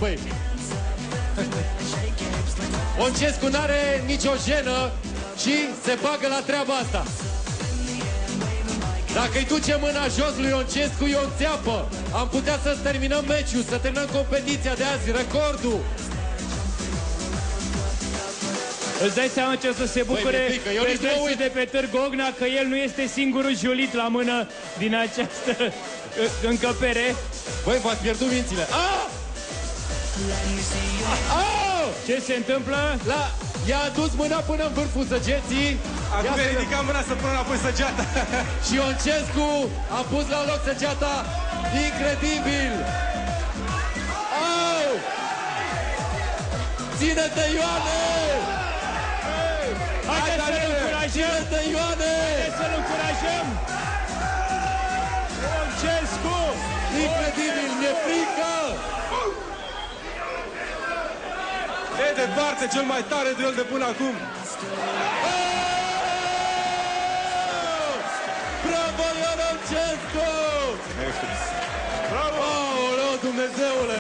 băi. Oncescu n-are nicio jenă și se bagă la treaba asta. Dacă îi duce mâna jos lui Oncescu, e o țeapă. Am putea să terminăm meciul, să terminăm competiția de azi, recordul. Îți dai seama ce o să se bucure Petersul de pe Târgu Ogna, că el nu este singurul julit la mână din această încăpere. Băi, v-ați pierdut mințile. Ce se întâmplă? I-a adus mâna până în vârful săgeții. Acum i-a ridicat mâna să pună înapoi săgeata. Și Oncescu a pus la loc săgeata. Incredibil! Au! Ține-te, Ioane! Haideți să-l încurajăm! Ține-te, Ioane! Haideți să-l încurajăm! Oncescu! Incredibil, mi-e frică! E departe cel mai tare duel de până acum. Bravo, Ion Oncescu! Bravo! Aoleu, Dumnezeule!